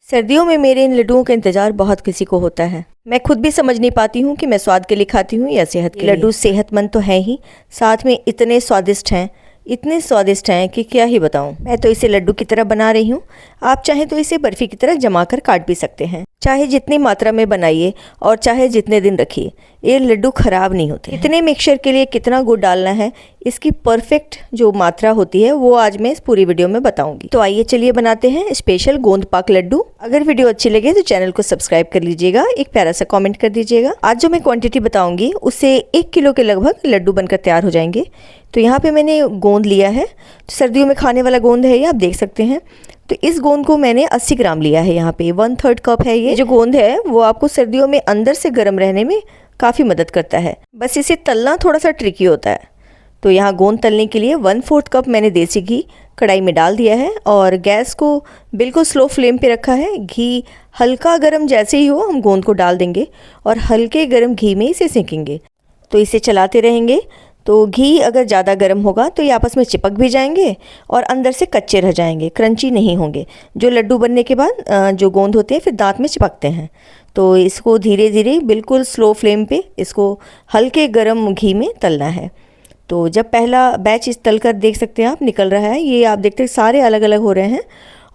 सर्दियों में मेरे इन लड्डुओं का इंतजार बहुत किसी को होता है। मैं खुद भी समझ नहीं पाती हूँ कि मैं स्वाद के लिए खाती हूँ या सेहत के लिए। लड्डू सेहतमंद तो हैं ही, साथ में इतने स्वादिष्ट हैं कि क्या ही बताऊं। मैं तो इसे लड्डू की तरह बना रही हूँ। आप चाहें तो इसे बर्फी की तरह जमा कर काट भी सकते हैं। चाहे जितनी मात्रा में बनाइए और चाहे जितने दिन रखिए, ये लड्डू खराब नहीं होते। इतने मिक्सचर के लिए कितना गुड़ डालना है, इसकी परफेक्ट जो मात्रा होती है वो आज मैं इस पूरी वीडियो में बताऊंगी। तो आइए चलिए बनाते हैं स्पेशल गोंद पाक लड्डू। अगर वीडियो अच्छी लगे तो चैनल को सब्सक्राइब कर लीजिएगा, एक प्यारा सा कमेंट कर दीजिएगा। आज जो मैं क्वांटिटी बताऊंगी उससे 1 किलो के लगभग लड्डू बनकर तैयार हो जाएंगे। तो यहाँ पे मैंने गोंद लिया है, सर्दियों में खाने वाला गोंद है, ये आप देख सकते हैं। तो इस गोंद को मैंने 80 ग्राम लिया है। यहाँ पे 1/3 कप है। ये जो गोंद है वो आपको सर्दियों में अंदर से गर्म रहने में काफ़ी मदद करता है। बस इसे तलना थोड़ा सा ट्रिकी होता है। तो यहाँ गोंद तलने के लिए 1/4 कप मैंने देसी घी कढ़ाई में डाल दिया है और गैस को बिल्कुल स्लो फ्लेम पे रखा है। घी हल्का गर्म जैसे ही हो हम गोंद को डाल देंगे और हल्के गर्म घी में इसे सेकेंगे। तो इसे चलाते रहेंगे। तो घी अगर ज़्यादा गर्म होगा तो ये आपस में चिपक भी जाएंगे और अंदर से कच्चे रह जाएंगे, क्रंची नहीं होंगे। जो लड्डू बनने के बाद जो गोंद होते हैं फिर दांत में चिपकते हैं। तो इसको धीरे धीरे बिल्कुल स्लो फ्लेम पे इसको हल्के गर्म घी में तलना है। तो जब पहला बैच इस तल कर देख सकते हैं आप निकल रहा है, ये आप देखते हैं सारे अलग अलग हो रहे हैं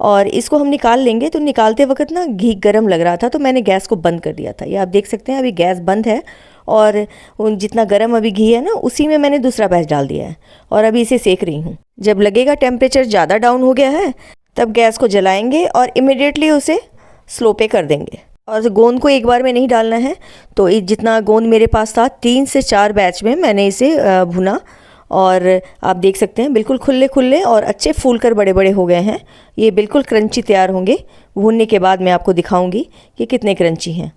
और इसको हम निकाल लेंगे। तो निकालते वक्त ना घी गर्म लग रहा था तो मैंने गैस को बंद कर दिया था। ये आप देख सकते हैं अभी गैस बंद है और जितना गर्म अभी घी है ना उसी में मैंने दूसरा बैच डाल दिया है और अभी इसे सेक रही हूँ। जब लगेगा टेम्परेचर ज़्यादा डाउन हो गया है तब गैस को जलाएंगे और इमिडिएटली उसे स्लो पे कर देंगे। और गोंद को एक बार में नहीं डालना है। तो जितना गोंद मेरे पास था 3 से 4 बैच में मैंने इसे भुना और आप देख सकते हैं बिल्कुल खुले खुले और अच्छे फूल कर बड़े बड़े हो गए हैं। ये बिल्कुल क्रंची तैयार होंगे। भूनने के बाद मैं आपको दिखाऊंगी कि कितने क्रंची हैं।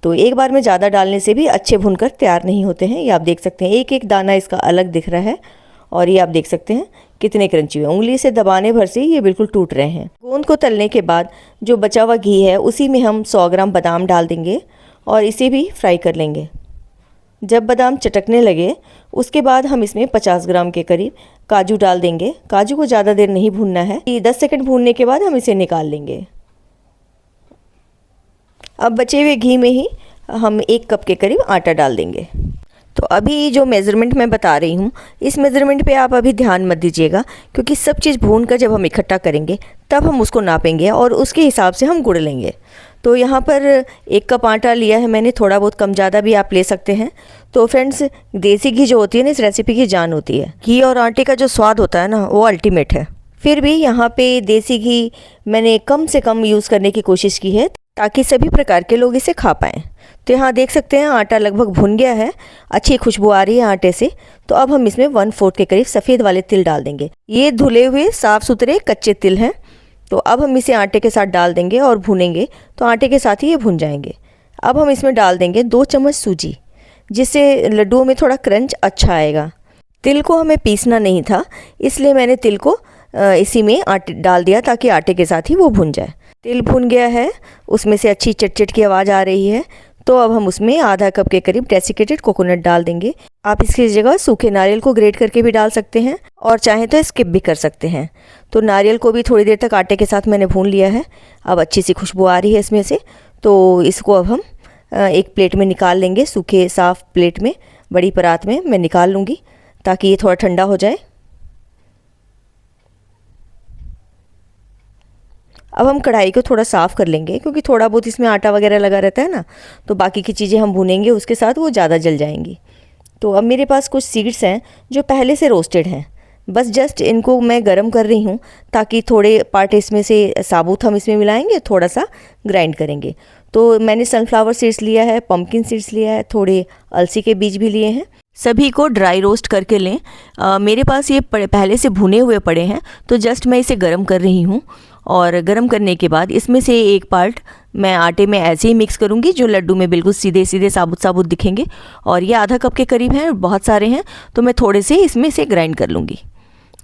तो एक बार में ज़्यादा डालने से भी अच्छे भुनकर तैयार नहीं होते हैं। ये आप देख सकते हैं एक एक दाना इसका अलग दिख रहा है और ये आप देख सकते हैं कितने क्रंची हुए। उंगली से दबाने भर से ये बिल्कुल टूट रहे हैं। गोंद को तलने के बाद जो बचा हुआ घी है उसी में हम 100 ग्राम बादाम डाल देंगे और इसे भी फ्राई कर लेंगे। जब बादाम चटकने लगे उसके बाद हम इसमें 50 ग्राम के करीब काजू डाल देंगे। काजू को ज़्यादा देर नहीं भूनना है। 10 सेकंड भूनने के बाद हम इसे निकाल लेंगे। अब बचे हुए घी में ही हम 1 कप के करीब आटा डाल देंगे। तो अभी जो मेज़रमेंट मैं बता रही हूँ इस मेज़रमेंट पे आप अभी ध्यान मत दीजिएगा, क्योंकि सब चीज़ भून कर जब हम इकट्ठा करेंगे तब हम उसको नापेंगे और उसके हिसाब से हम गुड़ लेंगे। तो यहाँ पर 1 कप आटा लिया है मैंने, थोड़ा बहुत कम ज़्यादा भी आप ले सकते हैं। तो फ्रेंड्स देसी घी जो होती है ना इस रेसिपी की जान होती है। घी और आटे का जो स्वाद होता है ना वो अल्टीमेट है। फिर भी यहाँ पे देसी घी मैंने कम से कम यूज़ करने की कोशिश की है ताकि सभी प्रकार के लोग इसे खा पाएँ। तो यहाँ देख सकते हैं आटा लगभग भुन गया है, अच्छी खुशबू आ रही है आटे से। तो अब हम इसमें 1/4 के करीब सफ़ेद वाले तिल डाल देंगे। ये धुले हुए साफ़ सुथरे कच्चे तिल हैं। तो अब हम इसे आटे के साथ डाल देंगे और भूनेंगे तो आटे के साथ ही ये भुन जाएंगे। अब हम इसमें डाल देंगे 2 चम्मच सूजी, जिससे लड्डुओं में थोड़ा क्रंच अच्छा आएगा। तिल को हमें पीसना नहीं था, इसलिए मैंने तिल को इसी में आटे डाल दिया ताकि आटे के साथ ही वो भुन जाए। तिल भुन गया है, उसमें से अच्छी चटचट की आवाज़ आ रही है। तो अब हम उसमें आधा कप के करीब डेसिकेटेड कोकोनट डाल देंगे। आप इसकी जगह सूखे नारियल को ग्रेट करके भी डाल सकते हैं और चाहें तो स्किप भी कर सकते हैं। तो नारियल को भी थोड़ी देर तक आटे के साथ मैंने भून लिया है। अब अच्छी सी खुशबू आ रही है इसमें से। तो इसको अब हम एक प्लेट में निकाल लेंगे। सूखे साफ़ प्लेट में बड़ी परात में मैं निकाल लूँगी ताकि ये थोड़ा ठंडा हो जाए। अब हम कढ़ाई को थोड़ा साफ़ कर लेंगे, क्योंकि थोड़ा बहुत इसमें आटा वगैरह लगा रहता है ना, तो बाकी की चीज़ें हम भूनेंगे उसके साथ वो ज़्यादा जल जाएंगी। तो अब मेरे पास कुछ सीड्स हैं जो पहले से रोस्टेड हैं। बस जस्ट इनको मैं गरम कर रही हूँ ताकि थोड़े पार्ट इसमें से साबुत हम इसमें मिलाएंगे, थोड़ा सा ग्राइंड करेंगे। तो मैंने सनफ्लावर सीड्स लिया है, पम्पकिन सीड्स लिया है, थोड़े अलसी के बीज भी लिए हैं। सभी को ड्राई रोस्ट करके लें। मेरे पास ये पहले से भुने हुए पड़े हैं, तो जस्ट मैं इसे गरम कर रही हूँ। और गरम करने के बाद इसमें से एक पार्ट मैं आटे में ऐसे ही मिक्स करूँगी जो लड्डू में बिल्कुल सीधे सीधे साबुत साबुत दिखेंगे। और ये आधा कप के करीब हैं, बहुत सारे हैं, तो मैं थोड़े से इसमें से ग्राइंड कर लूँगी।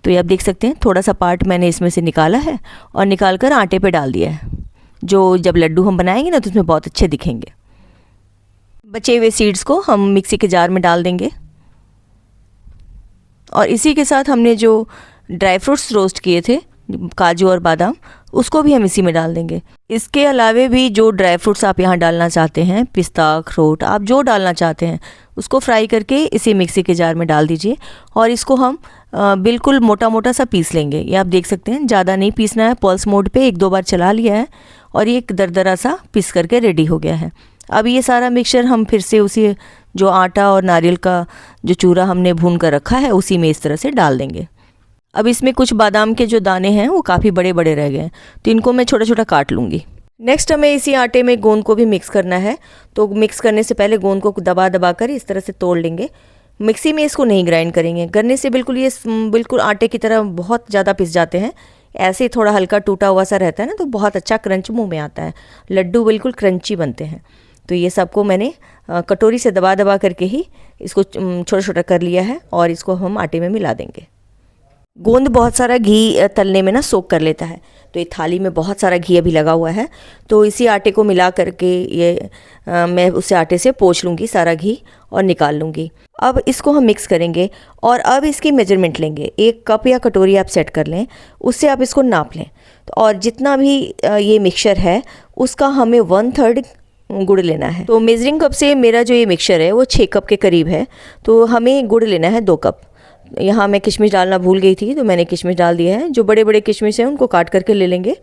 तो ये आप देख सकते हैं थोड़ा सा पार्ट मैंने इसमें से निकाला है और निकाल कर आटे पे डाल दिया है, जो जब लड्डू हम बनाएंगे ना तो उसमें बहुत अच्छे दिखेंगे। बचे हुए सीड्स को हम मिक्सी के जार में डाल देंगे और इसी के साथ हमने जो ड्राई फ्रूट्स रोस्ट किए थे, काजू और बादाम, उसको भी हम इसी में डाल देंगे। इसके अलावे भी जो ड्राई फ्रूट्स आप यहाँ डालना चाहते हैं, पिस्ता, अखरोट, आप जो डालना चाहते हैं उसको फ्राई करके इसी मिक्सी के जार में डाल दीजिए और इसको हम बिल्कुल मोटा मोटा सा पीस लेंगे। ये आप देख सकते हैं, ज़्यादा नहीं पीसना है। पल्स मोड पे 1-2 बार चला लिया है और ये एक दरदरा सा पीस करके रेडी हो गया है। अब ये सारा मिक्सचर हम फिर से उसी जो आटा और नारियल का जो चूरा हमने भून कर रखा है उसी में इस तरह से डाल देंगे। अब इसमें कुछ बादाम के जो दाने हैं वो काफ़ी बड़े बड़े रह गए हैं, तो इनको मैं छोटा छोटा काट लूँगी। नेक्स्ट हमें इसी आटे में गोंद को भी मिक्स करना है। तो मिक्स करने से पहले गोंद को दबा दबा कर इस तरह से तोड़ लेंगे। मिक्सी में इसको नहीं ग्राइंड करेंगे, करने से बिल्कुल ये बिल्कुल आटे की तरह बहुत ज़्यादा पिस जाते हैं। ऐसे ही थोड़ा हल्का टूटा हुआ सा रहता है ना, तो बहुत अच्छा क्रंच मुंह में आता है। लड्डू बिल्कुल क्रंची बनते हैं। तो ये सबको मैंने कटोरी से दबा दबा करके ही इसको छोटा छोटा कर लिया है और इसको हम आटे में मिला देंगे। गोंद बहुत सारा घी तलने में ना सोक कर लेता है, तो ये थाली में बहुत सारा घी अभी लगा हुआ है। तो इसी आटे को मिला करके ये मैं उसे आटे से पोंछ लूँगी सारा घी और निकाल लूँगी। अब इसको हम मिक्स करेंगे और अब इसकी मेजरमेंट लेंगे। 1 कप या कटोरी आप सेट कर लें, उससे आप इसको नाप लें। तो और जितना भी ये मिक्सचर है उसका हमें 1/3 गुड़ लेना है। तो मेजरिंग कप से मेरा जो ये मिक्सचर है वो 6 कप के करीब है, तो हमें गुड़ लेना है 2 कप। यहाँ मैं किशमिश डालना भूल गई थी, तो मैंने किशमिश डाल दिया है। जो बड़े बड़े किशमिश हैं उनको काट करके ले लेंगे।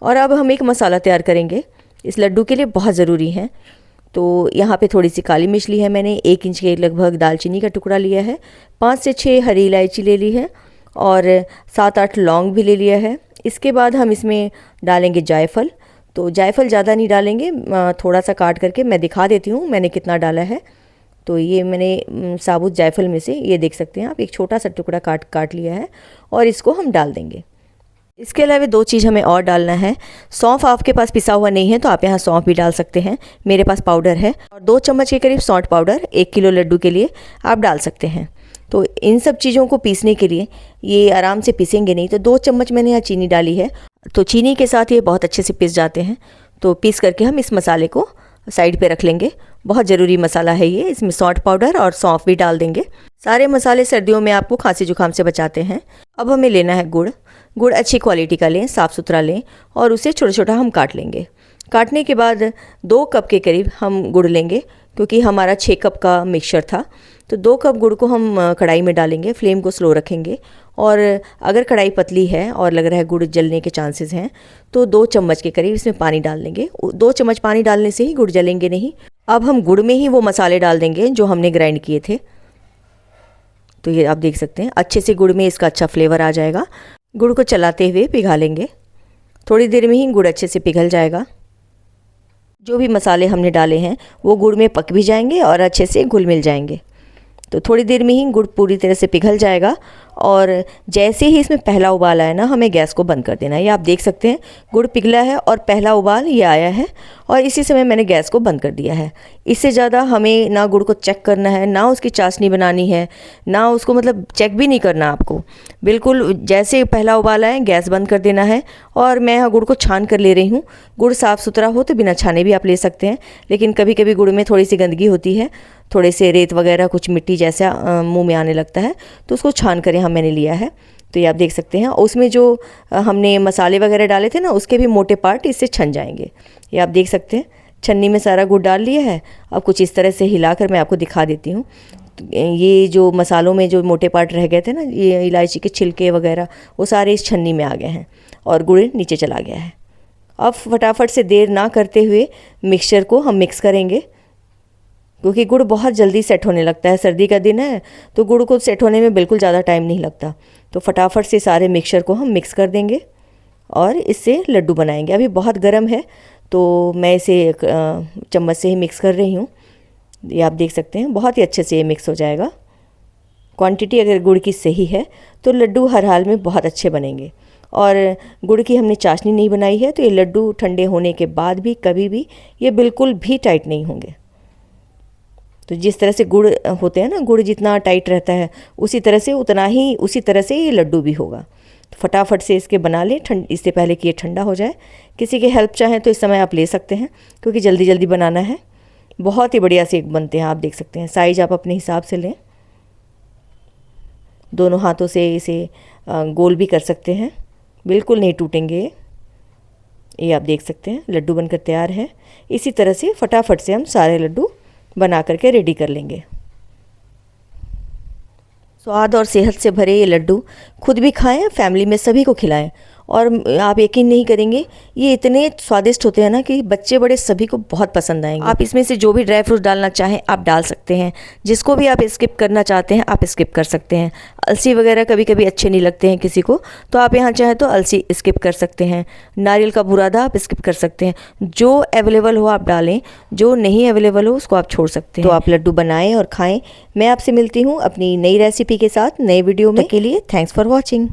और अब हम एक मसाला तैयार करेंगे, इस लड्डू के लिए बहुत ज़रूरी है। तो यहाँ पे थोड़ी सी काली मिर्च ली है मैंने, 1 इंच के लगभग दालचीनी का टुकड़ा लिया है, 5 से 6 हरी इलायची ले ली है और 7-8 लौंग भी ले लिया है। इसके बाद हम इसमें डालेंगे जायफल। तो जायफल ज़्यादा नहीं डालेंगे, थोड़ा सा काट करके मैं दिखा देती हूँ मैंने कितना डाला है। तो ये मैंने साबुत जायफल में से, ये देख सकते हैं आप, एक छोटा सा टुकड़ा काट लिया है और इसको हम डाल देंगे। इसके अलावा 2 चीज़ हमें और डालना है। सौंफ आपके पास पिसा हुआ नहीं है तो आप यहाँ सौंफ भी डाल सकते हैं, मेरे पास पाउडर है। और 2 चम्मच के करीब सौंठ पाउडर 1 किलो लड्डू के लिए आप डाल सकते हैं। तो इन सब चीज़ों को पीसने के लिए ये आराम से पीसेंगे नहीं, तो 2 चम्मच मैंने यहाँ चीनी डाली है। तो चीनी के साथ ये बहुत अच्छे से पिस जाते हैं। तो पीस करके हम इस मसाले को साइड पे रख लेंगे। बहुत ज़रूरी मसाला है ये, इसमें सौंठ पाउडर और सौंफ भी डाल देंगे। सारे मसाले सर्दियों में आपको खांसी जुकाम से बचाते हैं। अब हमें लेना है गुड़। गुड़ अच्छी क्वालिटी का लें, साफ़ सुथरा लें और उसे छोटा छोटा हम काट लेंगे। काटने के बाद 2 कप के करीब हम गुड़ लेंगे, क्योंकि हमारा 6 कप का मिक्सचर था। तो 2 कप गुड़ को हम कढ़ाई में डालेंगे, फ्लेम को स्लो रखेंगे। और अगर कढ़ाई पतली है और लग रहा है गुड़ जलने के चांसेस हैं, तो 2 चम्मच के करीब इसमें पानी डाल देंगे। 2 चम्मच पानी डालने से ही गुड़ जलेंगे नहीं। अब हम गुड़ में ही वो मसाले डाल देंगे जो हमने ग्राइंड किए थे। तो ये आप देख सकते हैं, अच्छे से गुड़ में इसका अच्छा फ्लेवर आ जाएगा। गुड़ को चलाते हुए पिघालेंगे, थोड़ी देर में ही गुड़ अच्छे से पिघल जाएगा। जो भी मसाले हमने डाले हैं वो गुड़ में पक भी जाएंगे और अच्छे से घुल मिल जाएंगे। तो थोड़ी देर में ही गुड़ पूरी तरह से पिघल जाएगा और जैसे ही इसमें पहला उबाल आया ना, हमें गैस को बंद कर देना है। ये आप देख सकते हैं, गुड़ पिघला है और पहला उबाल ये आया है और इसी समय मैंने गैस को बंद कर दिया है। इससे ज़्यादा हमें ना गुड़ को चेक करना है, ना उसकी चाशनी बनानी है, ना उसको मतलब चेक भी नहीं करना आपको। बिल्कुल जैसे पहला उबाल आए गैस बंद कर देना है। और मैं यहाँ गुड़ को छान कर ले रही हूँ। गुड़ साफ़ सुथरा हो तो बिना छाने भी आप ले सकते हैं, लेकिन कभी कभी गुड़ में थोड़ी सी गंदगी होती है, थोड़े से रेत वगैरह कुछ मिट्टी जैसा मुंह में आने लगता है, तो उसको छान कर यहाँ मैंने लिया है। तो ये आप देख सकते हैं, उसमें जो हमने मसाले वगैरह डाले थे ना, उसके भी मोटे पार्ट इससे छन जाएंगे। ये आप देख सकते हैं, छन्नी में सारा गुड़ डाल लिया है। अब कुछ इस तरह से हिलाकर मैं आपको दिखा देती हूँ। ये जो मसालों में जो मोटे पार्ट रह गए थे ना, ये इलायची के छिलके वगैरह, वो सारे इस छन्नी में आ गए हैं और गुड़ नीचे चला गया है। अब फटाफट से देर ना करते हुए मिक्सचर को हम मिक्स करेंगे, क्योंकि गुड़ बहुत जल्दी सेट होने लगता है। सर्दी का दिन है तो गुड़ को सेट होने में बिल्कुल ज़्यादा टाइम नहीं लगता। तो फटाफट से सारे मिक्सचर को हम मिक्स कर देंगे और इससे लड्डू बनाएंगे। अभी बहुत गर्म है तो मैं इसे चम्मच से ही मिक्स कर रही हूँ। ये आप देख सकते हैं, बहुत ही अच्छे से ये मिक्स हो जाएगा। क्वांटिटी अगर गुड़ की सही है तो लड्डू हर हाल में बहुत अच्छे बनेंगे। और गुड़ की हमने चाशनी नहीं बनाई है, तो ये लड्डू ठंडे होने के बाद भी कभी भी ये बिल्कुल भी टाइट नहीं होंगे। तो जिस तरह से गुड़ होते हैं ना, गुड़ जितना टाइट रहता है उसी तरह से ये लड्डू भी होगा। तो फटाफट से इसके बना लें, इससे पहले कि ये ठंडा हो जाए। किसी की हेल्प चाहें तो इस समय आप ले सकते हैं, क्योंकि जल्दी जल्दी बनाना है। बहुत ही बढ़िया से बनते हैं, आप देख सकते हैं। साइज आप अपने हिसाब से लें, दोनों हाथों से इसे गोल भी कर सकते हैं, बिल्कुल नहीं टूटेंगे। ये आप देख सकते हैं लड्डू बनकर तैयार है। इसी तरह से फटाफट से हम सारे लड्डू बना करके रेडी कर लेंगे। स्वाद और सेहत से भरे ये लड्डू खुद भी खाएं, फैमिली में सभी को खिलाएं और आप यकीन नहीं करेंगे ये इतने स्वादिष्ट होते हैं ना कि बच्चे बड़े सभी को बहुत पसंद आएंगे। आप इसमें से जो भी ड्राई फ्रूट डालना चाहें आप डाल सकते हैं, जिसको भी आप स्किप करना चाहते हैं आप स्किप कर सकते हैं। अलसी वगैरह कभी कभी अच्छे नहीं लगते हैं किसी को, तो आप यहाँ चाहें तो अलसी स्किप कर सकते हैं, नारियल का बुरादा आप स्किप कर सकते हैं। जो अवेलेबल हो आप डालें, जो नहीं अवेलेबल हो उसको आप छोड़ सकते हैं। तो आप लड्डू बनाएं और खाएं। मैं आपसे मिलती हूँ अपनी नई रेसिपी के साथ नए वीडियो में। के लिए थैंक्स फॉर वॉचिंग।